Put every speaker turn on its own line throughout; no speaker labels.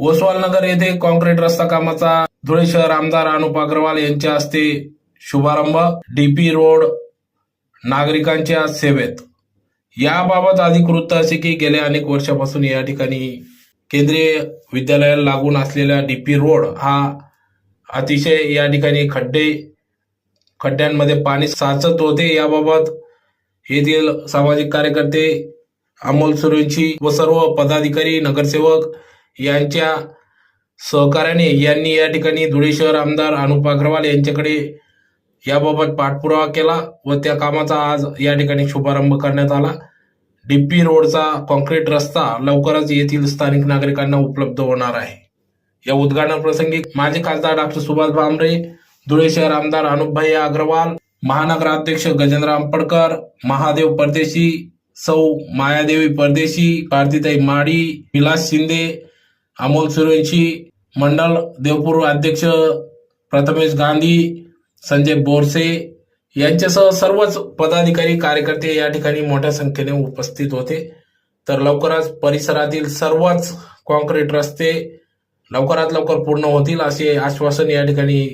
ओसवालनगर येथे कॉन्क्रीट रस्ता कामाचा धुळे शहर आमदार अनुप अग्रवाल यांच्या हस्ते शुभारंभ. डीपी रोड नागरिकांच्या सेवेत. याबाबत अधिकृत असे की गेल्या अनेक वर्षापासून या ठिकाणी केंद्रीय विद्यालयाला लागून असलेला डीपी रोड हा अतिशय या ठिकाणी खड्ड्यांमध्ये पाणी साचत होते. याबाबत येथील सामाजिक कार्यकर्ते अमोल सुरेंची व सर्व पदाधिकारी नगरसेवक यांच्या सहकार्याने यांनी या ठिकाणी धुळे शहर आमदार अनुप अग्रवाल यांच्याकडे याबाबत पाठपुरावा केला व त्या कामाचा आज या ठिकाणी शुभारंभ करण्यात आला. डीपी रोडचा कॉन्क्रीट रस्ता लवकरच येथील स्थानिक नागरिकांना उपलब्ध होणार आहे. या उद्घाटन प्रसंगी माजी खासदार डॉक्टर सुभाष भामरे, धुळे शहर आमदार अनुपभाई अग्रवाल, महानगराध्यक्ष गजेंद्र अंपडकर, महादेव परदेशी, सौ मायादेवी परदेशी, कार्तिताई माडी, विलास शिंदे, अमोल सुरेंची, मंडल देवपूर अध्यक्ष प्रथमेश गांधी, संजय बोरसे यांच्यासह सर्वच पदाधिकारी कार्यकर्ते या ठिकाणी मोठ्या संख्येने उपस्थित होते. तर लवकरच परिसरातील सर्वच कॉन्क्रीट रस्ते लवकरात लवकर पूर्ण होतील असे आश्वासन या ठिकाणी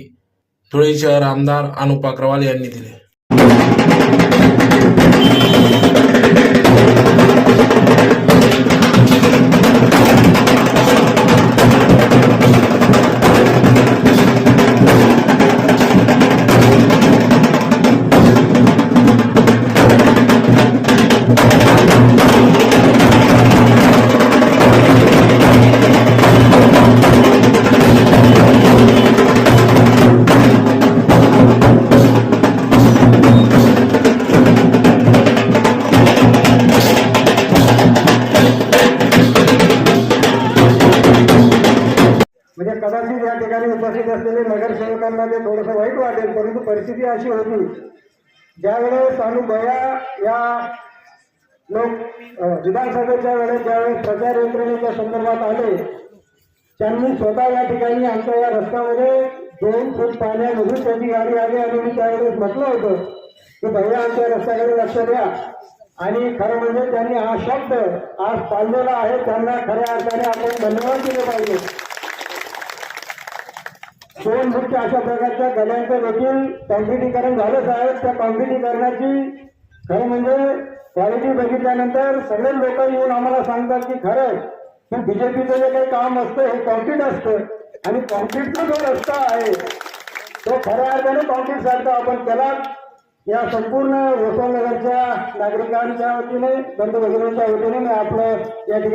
धुळे शहर आमदार अनुप अग्रवाल यांनी दिले.
म्हणजे कदाचित या ठिकाणी उपस्थित असलेले नगरसेवकांना ते थोडंसं वाईट वाटेल, परंतु परिस्थिती अशी होती ज्यावेळेस अनुभया या लोक विधानसभेच्या वेळेस ज्यावेळेस प्रचार यंत्रणेच्या संदर्भात आले, त्यांनी स्वतः या ठिकाणी आमच्या या रस्त्यामध्ये 2 फूट पाण्यामधून त्यांची गाडी आली आणि मी त्यावेळेस म्हटलं होतं की भैया आमच्या रस्त्याकडे लक्ष द्या. आणि खरं म्हणजे त्यांनी हा शब्द आज पाळलेला आहे. त्यांना खऱ्या अर्थाने आपण धन्यवाद दिले पाहिजे. 2 फूटच्या अशा प्रकारच्या गड्यांचं देखील कॉन्क्रिटीकरण झालंच आहे. त्या कॉन्क्रिटीकरणाची खरं म्हणजे क्वालिटी बघितल्यानंतर सगळे लोक येऊन आम्हाला सांगतात की खरं की बीजेपीचं जे काही काम असतं हे कॉन्क्रीट असतं आणि कॉन्क्रीटचा जो रस्ता आहे तो खऱ्या अर्थाने कॉन्क्रीट सारखा आपण त्याला या संपूर्ण ओसवालनगरच्या नागरिकांच्या वतीने बंधू भगिनींच्या वतीने मी आपलं या ठिकाणी